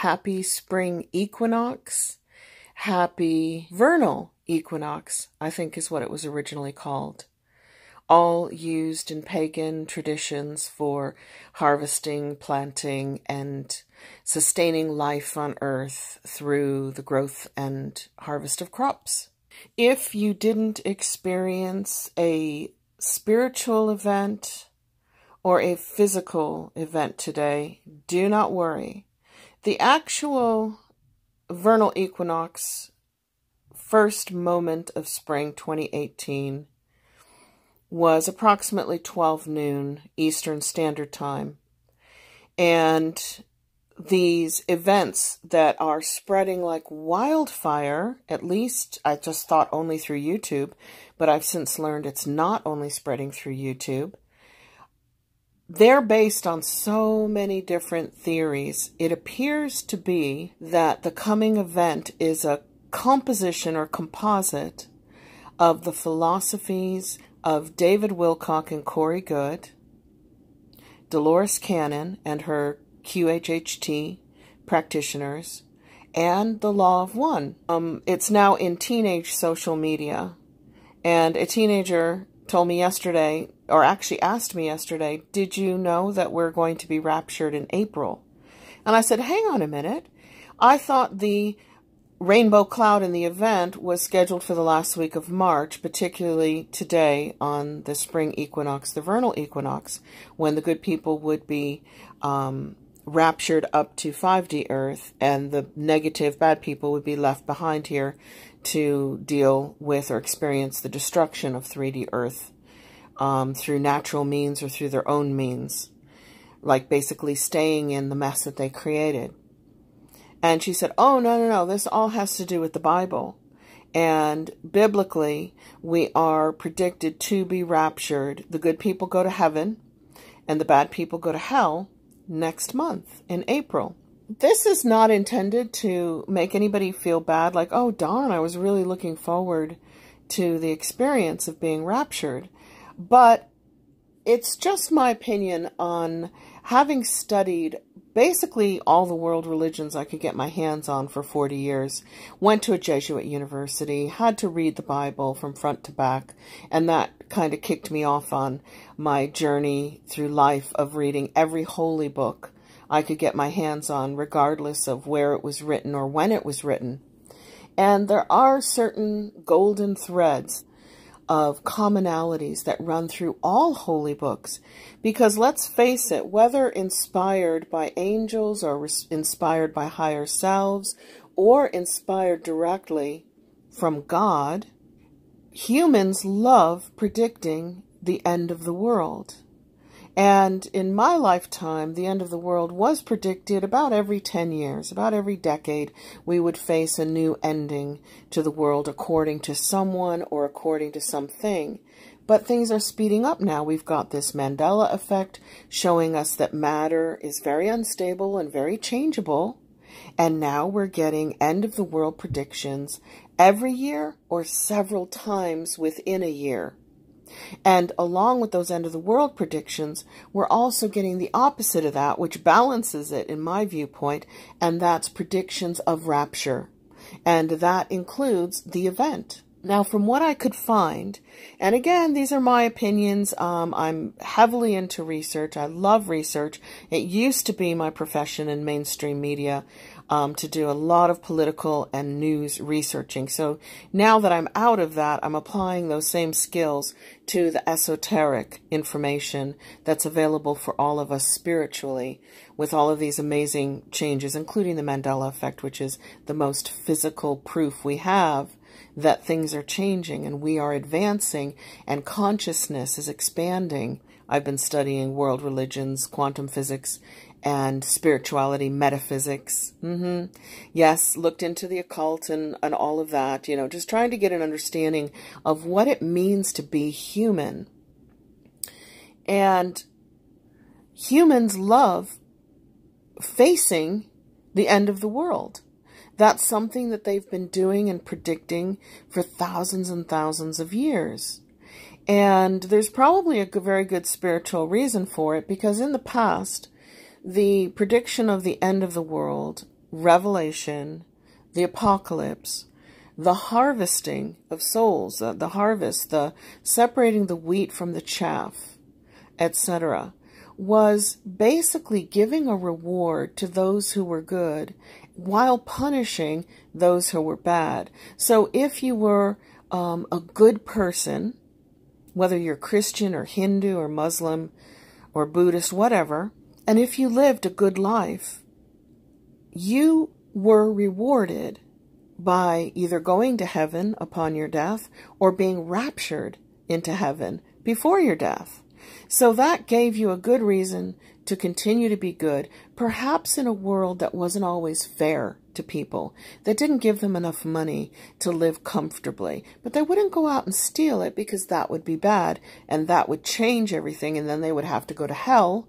happy spring equinox, happy vernal equinox, I think is what it was originally called. All used in pagan traditions for harvesting, planting, and sustaining life on earth through the growth and harvest of crops. If you didn't experience a spiritual event or a physical event today, do not worry. The actual vernal equinox, first moment of spring 2018, was approximately 12 noon Eastern Standard Time. And these events that are spreading like wildfire, at least I just thought only through YouTube, but I've since learned it's not only spreading through YouTube. They're based on so many different theories. It appears to be that the coming event is a composition or composite of the philosophies of David Wilcock and Corey Goode, Dolores Cannon and her QHHT practitioners, and the Law of One. It's now in teenage social media, and a teenager told me yesterday, or actually asked me yesterday, did you know that we're going to be raptured in April? And I said, hang on a minute. I thought the rainbow cloud in the event was scheduled for the last week of March, particularly today on the spring equinox, the vernal equinox, when the good people would be raptured up to 5D Earth, and the negative bad people would be left behind here to deal with or experience the destruction of 3D Earth through natural means or through their own means, like basically staying in the mess that they created. And she said, oh, no, this all has to do with the Bible. And biblically, we are predicted to be raptured. The good people go to heaven, and the bad people go to hell next month in April. This is not intended to make anybody feel bad, like, oh, darn, I was really looking forward to the experience of being raptured. But it's just my opinion on having studied basically all the world religions I could get my hands on for 40 years, went to a Jesuit university, had to read the Bible from front to back, and that kind of kicked me off on my journey through life of reading every holy book I could get my hands on, regardless of where it was written or when it was written. And there are certain golden threads of commonalities that run through all holy books, because let's face it, whether inspired by angels or inspired by higher selves or inspired directly from God, humans love predicting the end of the world. And in my lifetime, the end of the world was predicted about every 10 years, about every decade, we would face a new ending to the world according to someone or according to something. But things are speeding up now. We've got this Mandela effect showing us that matter is very unstable and very changeable. And now we're getting end of the world predictions every year or several times within a year. And along with those end of the world predictions, we're also getting the opposite of that, which balances it in my viewpoint, and that's predictions of rapture. And that includes the event. Now, from what I could find, and again, these are my opinions, I'm heavily into research. I love research. It used to be my profession in mainstream media, to do a lot of political and news researching. So now that I'm out of that, I'm applying those same skills to the esoteric information that's available for all of us spiritually, with all of these amazing changes, including the Mandela effect, which is the most physical proof we have that things are changing and we are advancing and consciousness is expanding. I've been studying world religions, quantum physics, and spirituality, metaphysics. Yes, looked into the occult and all of that, you know, just trying to get an understanding of what it means to be human. And humans love facing the end of the world. That's something that they've been doing and predicting for thousands and thousands of years. And there's probably a very good spiritual reason for it, because in the past, the prediction of the end of the world Revelation, the Apocalypse, the harvesting of souls, the harvest, the separating the wheat from the chaff, etc., was basically giving a reward to those who were good while punishing those who were bad. So if you were a good person, whether you're Christian or Hindu or Muslim or Buddhist, whatever, and if you lived a good life, you were rewarded by either going to heaven upon your death or being raptured into heaven before your death. So that gave you a good reason to continue to be good, perhaps in a world that wasn't always fair to people, that didn't give them enough money to live comfortably. But they wouldn't go out and steal it because that would be bad, and that would change everything, and then they would have to go to hell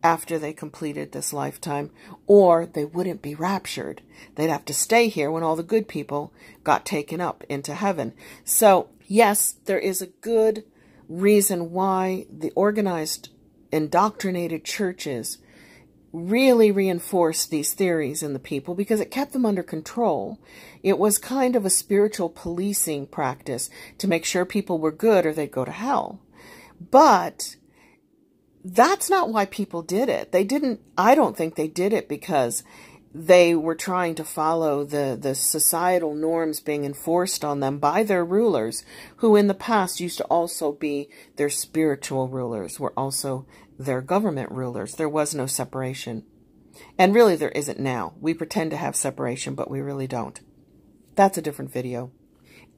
after they completed this lifetime, or they wouldn't be raptured. They'd have to stay here when all the good people got taken up into heaven. So, yes, there is a good reason why the organized, indoctrinated churches really reinforced these theories in the people, because it kept them under control. It was kind of a spiritual policing practice to make sure people were good or they'd go to hell. But that's not why people did it. I don't think they did it because they were trying to follow the societal norms being enforced on them by their rulers, who in the past used to also be their spiritual rulers, were also their government rulers. There was no separation. And really there isn't now. We pretend to have separation, but we really don't. That's a different video.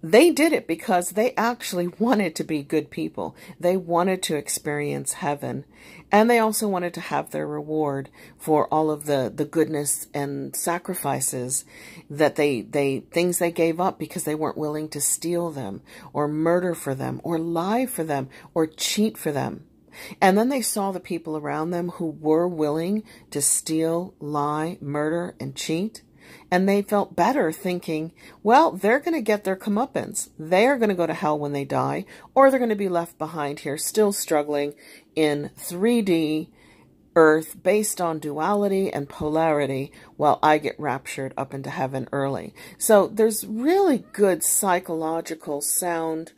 They did it because they actually wanted to be good people. They wanted to experience heaven. And they also wanted to have their reward for all of the goodness and sacrifices that things they gave up because they weren't willing to steal them or murder for them or lie for them or cheat for them. And then they saw the people around them who were willing to steal, lie, murder, and cheat. And they felt better thinking, well, they're going to get their comeuppance. They're going to go to hell when they die, or they're going to be left behind here still struggling in 3D earth based on duality and polarity while I get raptured up into heaven early. So there's really good psychological sound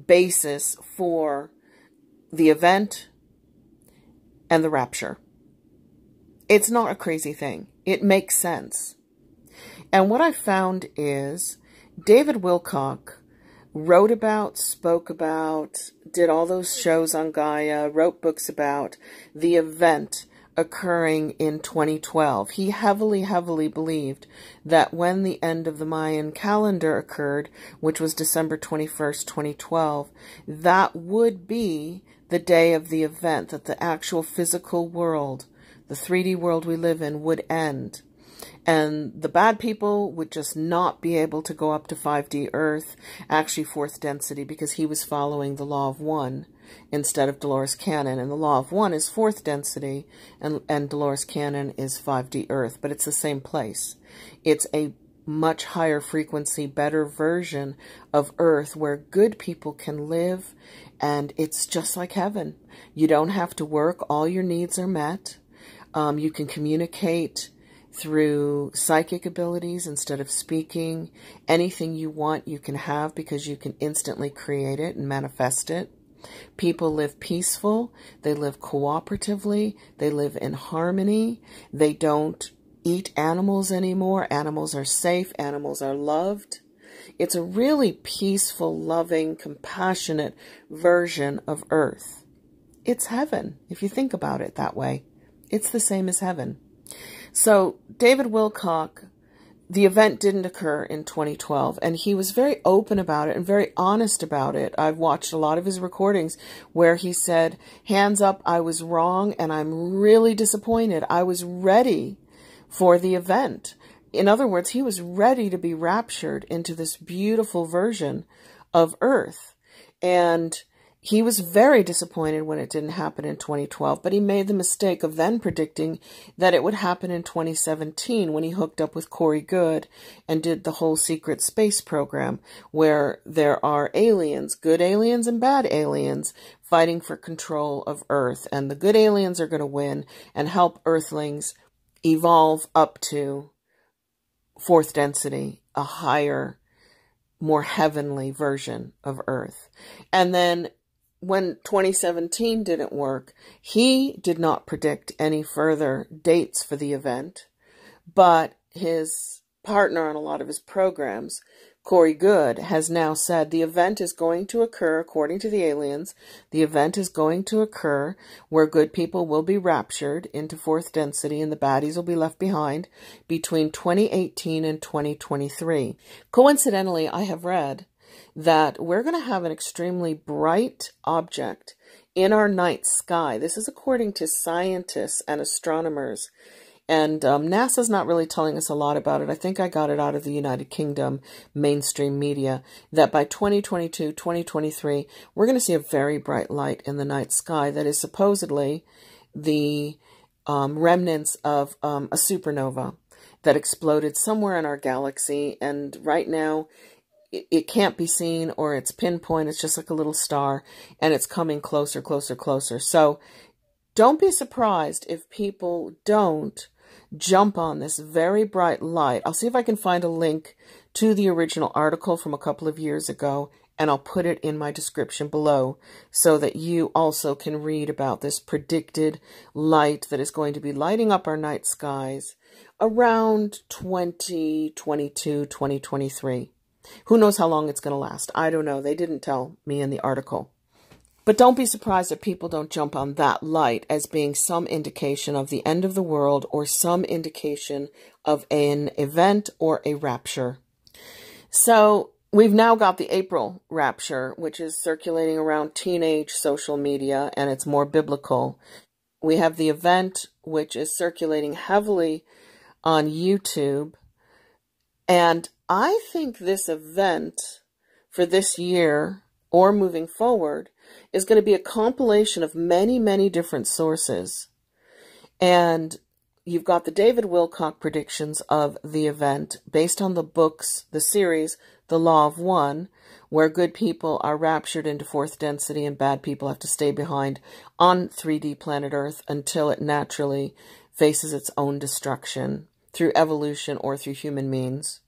basis for the event and the rapture. It's not a crazy thing. It makes sense. And what I found is David Wilcock wrote about, spoke about, did all those shows on Gaia, wrote books about the event occurring in 2012. He heavily believed that when the end of the Mayan calendar occurred, which was December 21st, 2012, that would be the day of the event, that the actual physical world, the 3D world we live in, would end. And the bad people would just not be able to go up to 5D Earth, actually fourth density, because he was following the law of one instead of Dolores Cannon. And the law of one is fourth density, and Dolores Cannon is 5D Earth, but it's the same place. It's a much higher frequency, better version of Earth where good people can live, and it's just like heaven. You don't have to work. All your needs are met. You can communicate through psychic abilities instead of speaking. Anything you want, you can have because you can instantly create it and manifest it. People live peaceful. They live cooperatively. They live in harmony. They don't eat animals anymore. Animals are safe. Animals are loved. It's a really peaceful, loving, compassionate version of Earth. It's heaven, if you think about it that way. It's the same as heaven. So David Wilcock, the event didn't occur in 2012, and he was very open about it and very honest about it. I've watched a lot of his recordings where he said, hands up, I was wrong, and I'm really disappointed. I was ready for the event. In other words, he was ready to be raptured into this beautiful version of Earth. And he was very disappointed when it didn't happen in 2012, but he made the mistake of then predicting that it would happen in 2017 when he hooked up with Corey Goode and did the whole secret space program where there are aliens, good aliens and bad aliens, fighting for control of Earth. And the good aliens are going to win and help Earthlings evolve up to fourth density, a higher, more heavenly version of Earth. And then when 2017 didn't work, he did not predict any further dates for the event, but his partner on a lot of his programs, Corey Good, has now said the event is going to occur, according to the aliens, the event is going to occur where good people will be raptured into fourth density and the baddies will be left behind between 2018 and 2023. Coincidentally, I have read that we're going to have an extremely bright object in our night sky. This is according to scientists and astronomers. And NASA's not really telling us a lot about it. I think I got it out of the United Kingdom mainstream media that by 2022, 2023, we're going to see a very bright light in the night sky that is supposedly the remnants of a supernova that exploded somewhere in our galaxy. And right now, it can't be seen, or it's pinpoint. It's just like a little star, and it's coming closer, closer, closer. So don't be surprised if people don't jump on this very bright light. I'll see if I can find a link to the original article from a couple of years ago, and I'll put it in my description below so that you also can read about this predicted light that is going to be lighting up our night skies around 2022, 2023. Who knows how long it's going to last? I don't know. They didn't tell me in the article. But don't be surprised if people don't jump on that light as being some indication of the end of the world or some indication of an event or a rapture. So we've now got the April rapture, which is circulating around teenage social media, and it's more biblical. We have the event, which is circulating heavily on YouTube. And I think this event for this year or moving forward is going to be a compilation of many, many different sources. And you've got the David Wilcock predictions of the event based on the books, the series, The Law of One, where good people are raptured into fourth density and bad people have to stay behind on 3D planet Earth until it naturally faces its own destruction through evolution or through human means.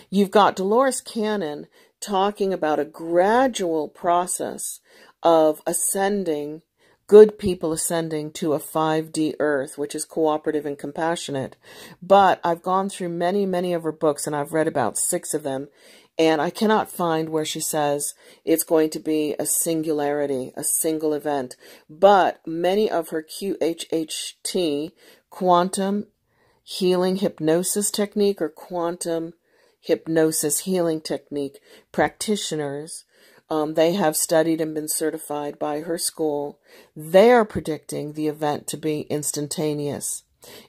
You've got Dolores Cannon talking about a gradual process of ascending, good people ascending to a 5D Earth, which is cooperative and compassionate. But I've gone through many, many of her books, and I've read about 6 of them, and I cannot find where she says it's going to be a singularity, a single event. But many of her QHHT, quantum healing hypnosis technique, or quantum hypnosis healing technique practitioners, they have studied and been certified by her school. They are predicting the event to be instantaneous.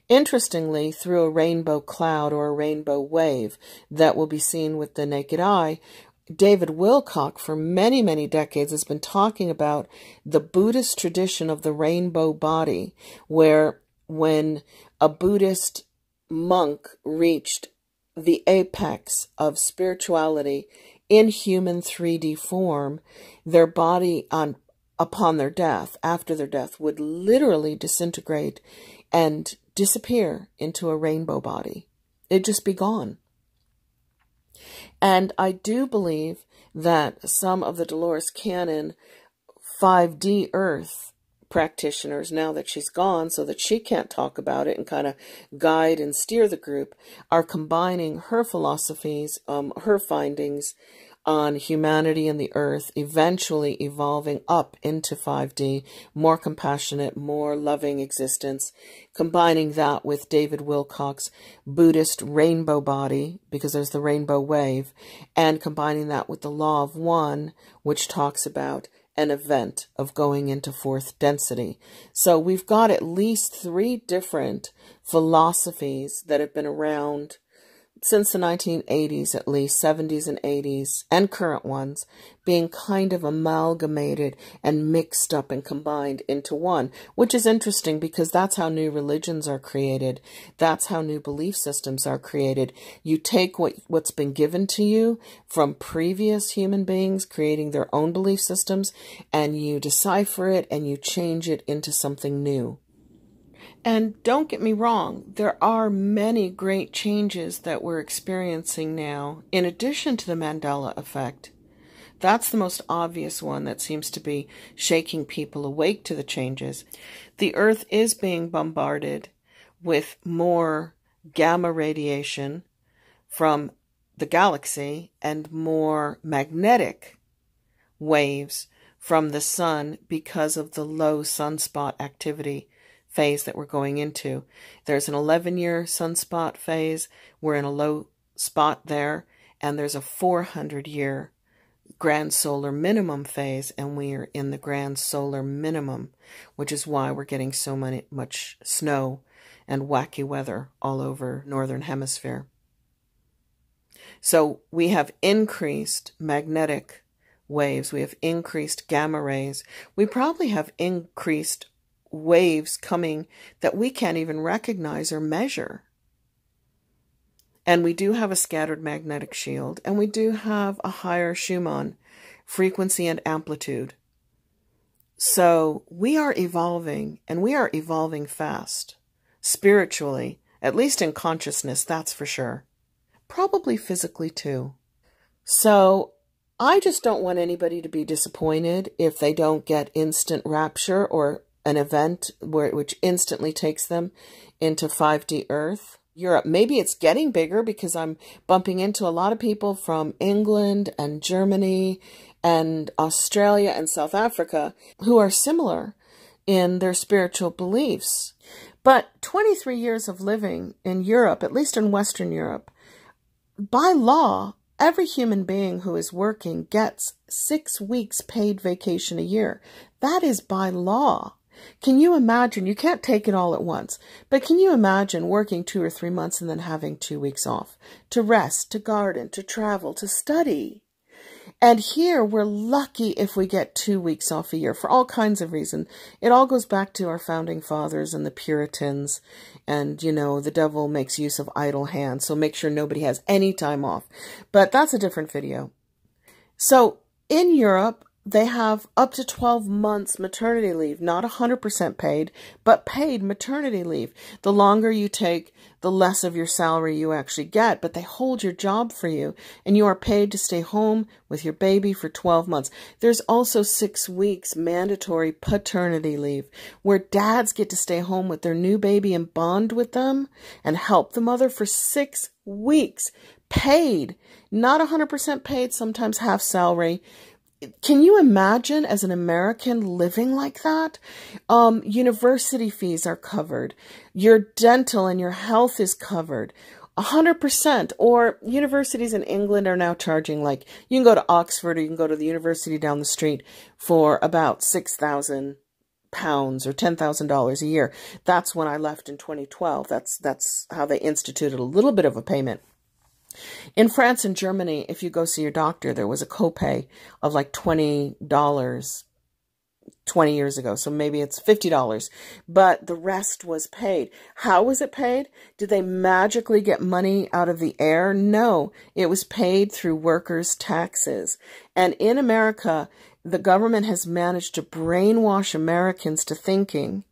Interestingly, through a rainbow cloud or a rainbow wave that will be seen with the naked eye, David Wilcock for many, many decades has been talking about the Buddhist tradition of the rainbow body, where when a Buddhist monk reached the apex of spirituality in human 3D form, their body upon their death, after their death, would literally disintegrate and disappear into a rainbow body. It'd just be gone. And I do believe that some of the Dolores Cannon 5D Earth practitioners, now that she's gone so that she can't talk about it and kind of guide and steer the group, are combining her philosophies, her findings on humanity and the earth, eventually evolving up into 5D, more compassionate, more loving existence, combining that with David Wilcock's Buddhist rainbow body, because there's the rainbow wave, and combining that with the Law of One, which talks about an event of going into fourth density. So we've got at least 3 different philosophies that have been around since the 1980s, at least 70s and 80s, and current ones, being kind of amalgamated and mixed up and combined into one, which is interesting because that's how new religions are created. That's how new belief systems are created. You take what's been given to you from previous human beings creating their own belief systems, and you decipher it and you change it into something new. And don't get me wrong, there are many great changes that we're experiencing now, in addition to the Mandela effect. That's the most obvious one that seems to be shaking people awake to the changes. The Earth is being bombarded with more gamma radiation from the galaxy and more magnetic waves from the sun because of the low sunspot activity phase that we're going into. There's an 11-year sunspot phase. We're in a low spot there. And there's a 400-year grand solar minimum phase, and we're in the grand solar minimum, which is why we're getting so much snow and wacky weather all over northern hemisphere. So we have increased magnetic waves. We have increased gamma rays. We probably have increased waves coming that we can't even recognize or measure. And we do have a scattered magnetic shield, and we do have a higher Schumann frequency and amplitude. So we are evolving, and we are evolving fast, spiritually, at least in consciousness, that's for sure. Probably physically too. So I just don't want anybody to be disappointed if they don't get instant rapture or an event which instantly takes them into 5D Earth. Europe. Maybe it's getting bigger because I'm bumping into a lot of people from England and Germany and Australia and South Africa who are similar in their spiritual beliefs. But 23 years of living in Europe, at least in Western Europe, by law, every human being who is working gets 6 weeks paid vacation a year. That is by law. Can you imagine? You can't take it all at once, but can you imagine working 2 or 3 months and then having 2 weeks off to rest, to garden, to travel, to study? And here we're lucky if we get 2 weeks off a year for all kinds of reasons. It all goes back to our founding fathers and the Puritans. And, you know, the devil makes use of idle hands. So make sure nobody has any time off. But that's a different video. So in Europe, they have up to 12 months maternity leave, not 100% paid, but paid maternity leave. The longer you take, the less of your salary you actually get, but they hold your job for you, and you are paid to stay home with your baby for 12 months. There's also 6 weeks mandatory paternity leave, where dads get to stay home with their new baby and bond with them and help the mother for 6 weeks. Paid, not 100% paid, sometimes half salary. Can you imagine as an American living like that? University fees are covered. Your dental and your health is covered. 100%. Or universities in England are now charging, like, you can go to Oxford or you can go to the university down the street for about £6,000 or $10,000 a year. That's when I left in 2012. That's how they instituted a little bit of a payment. In France and Germany, if you go see your doctor, there was a copay of like $20 20 years ago. So maybe it's $50, but the rest was paid. How was it paid? Did they magically get money out of the air? No, it was paid through workers' taxes. And in America, the government has managed to brainwash Americans to thinking,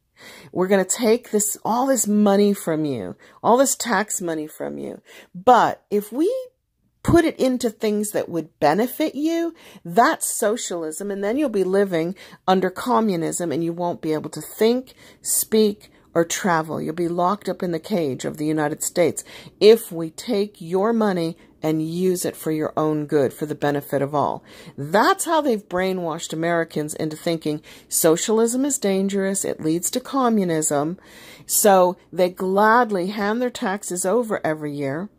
we're going to take all this money from you, all this tax money from you. But if we put it into things that would benefit you, that's socialism. And then you'll be living under communism and you won't be able to think, speak, or travel. You'll be locked up in the cage of the United States if we take your money and use it for your own good, for the benefit of all. That's how they've brainwashed Americans into thinking socialism is dangerous, it leads to communism. So they gladly hand their taxes over every year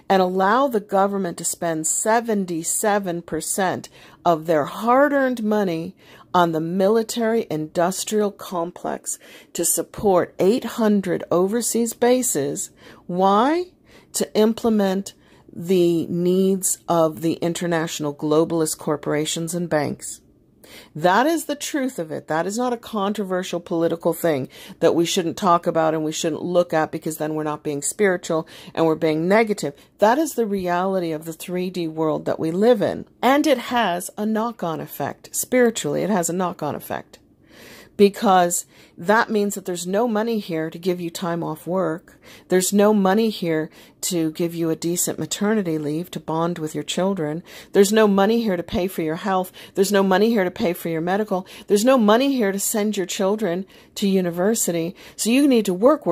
and allow the government to spend 77% of their hard-earned money on the military-industrial complex to support 800 overseas bases. Why? To implement the needs of the international globalist corporations and banks. That is the truth of it. That is not a controversial political thing that we shouldn't talk about and we shouldn't look at, because then we're not being spiritual and we're being negative. That is the reality of the 3D world that we live in. And it has a knock-on effect. Spiritually, it has a knock-on effect. because that means that there's no money here to give you time off work. There's no money here to give you a decent maternity leave to bond with your children. There's no money here to pay for your health. There's no money here to pay for your medical. There's no money here to send your children to university. So you need to work.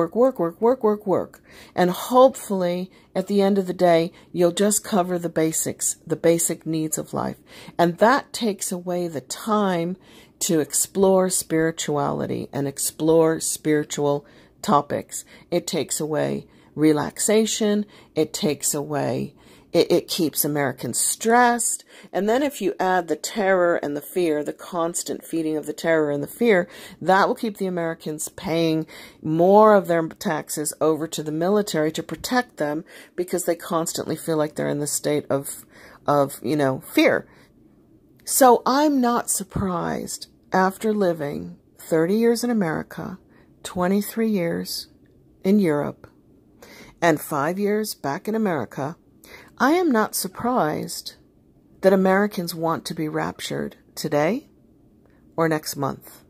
And hopefully at the end of the day, you'll just cover the basics, the basic needs of life. And that takes away the time to explore spirituality and explore spiritual topics. It takes away relaxation. It takes away, it keeps Americans stressed. And then if you add the terror and the fear, the constant feeding of the terror and the fear, that will keep the Americans paying more of their taxes over to the military to protect them, because they constantly feel like they're in the state of fear. So I'm not surprised, after living 30 years in America, 23 years in Europe, and 5 years back in America, I am not surprised that Americans want to be raptured today or next month.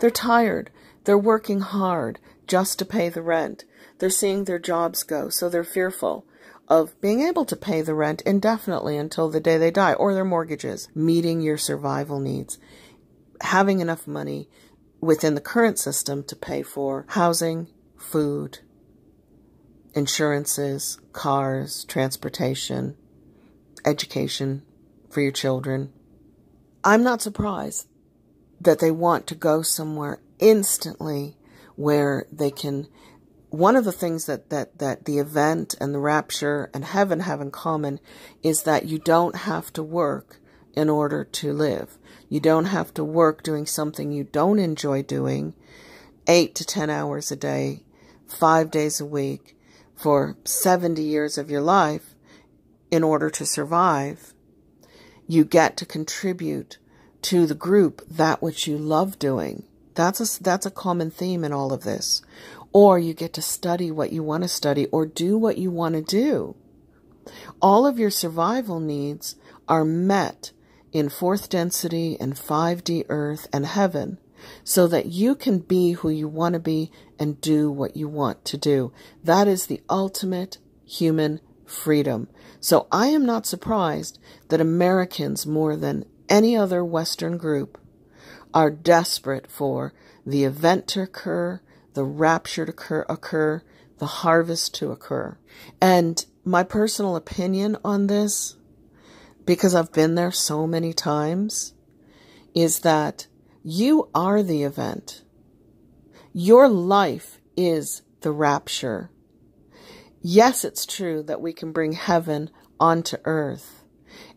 They're tired. They're working hard just to pay the rent. They're seeing their jobs go, so they're fearful of being able to pay the rent indefinitely until the day they die, or their mortgages. Meeting your survival needs. Having enough money within the current system to pay for housing, food, insurances, cars, transportation, education for your children. I'm not surprised that they want to go somewhere instantly where they can. One of the things that the event and the rapture and heaven have in common is that you don't have to work in order to live. You don't have to work doing something you don't enjoy doing 8 to 10 hours a day, 5 days a week, for 70 years of your life in order to survive. You get to contribute to the group that which you love doing. That's a common theme in all of this. Or you get to study what you want to study, or do what you want to do. All of your survival needs are met in fourth density and 5D earth and heaven, so that you can be who you want to be and do what you want to do. That is the ultimate human freedom. So I am not surprised that Americans, more than any other Western group, are desperate for the event to occur, the rapture to occur, the harvest to occur. And my personal opinion on this, because I've been there so many times, is that you are the event. Your life is the rapture. Yes, it's true that we can bring heaven onto earth.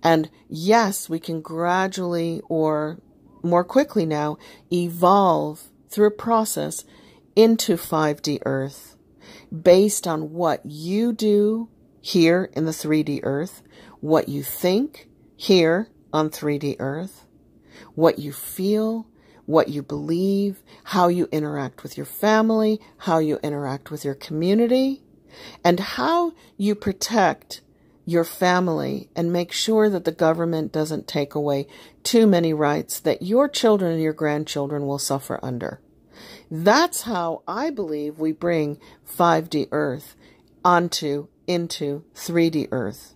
And yes, we can gradually, or more quickly now, evolve through a process into 5D earth based on what you do here in the 3D earth, what you think here on 3D earth, what you feel, what you believe, how you interact with your family, how you interact with your community, and how you protect your family and make sure that the government doesn't take away too many rights that your children and your grandchildren will suffer under. That's how I believe we bring 5D earth into 3D earth.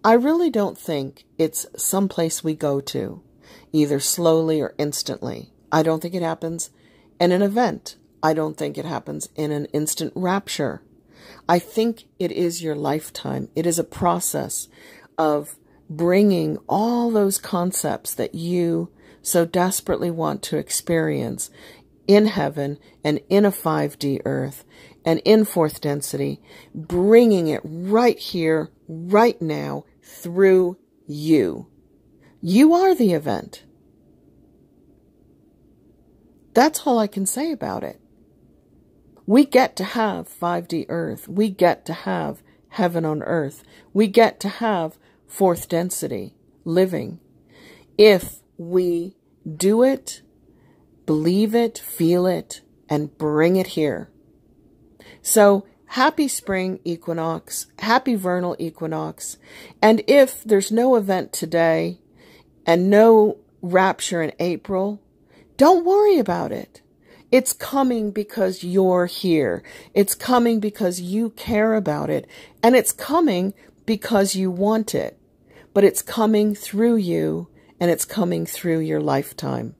I really don't think it's someplace we go to, either slowly or instantly. I don't think it happens in an event. I don't think it happens in an instant rapture. I think it is your lifetime. It is a process of bringing all those concepts that you so desperately want to experience in heaven and in a 5D earth and in fourth density, bringing it right here, right now, through you. You are the event. That's all I can say about it. We get to have 5D earth. We get to have heaven on earth. We get to have fourth density living. If we do it, believe it, feel it, and bring it here. So happy spring equinox, happy vernal equinox. And if there's no event today and no rapture in April, Don't worry about it. It's coming because you're here. It's coming because you care about it. And it's coming because you want it. But it's coming through you, and it's coming through your lifetime.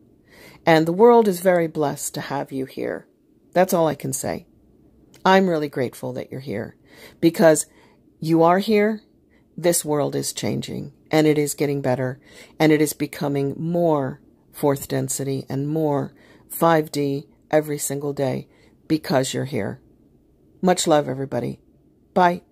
And the world is very blessed to have you here. That's all I can say. I'm really grateful that you're here, because you are here. This world is changing, and it is getting better, and it is becoming more fourth density and more 5D every single day because you're here. Much love, everybody. Bye.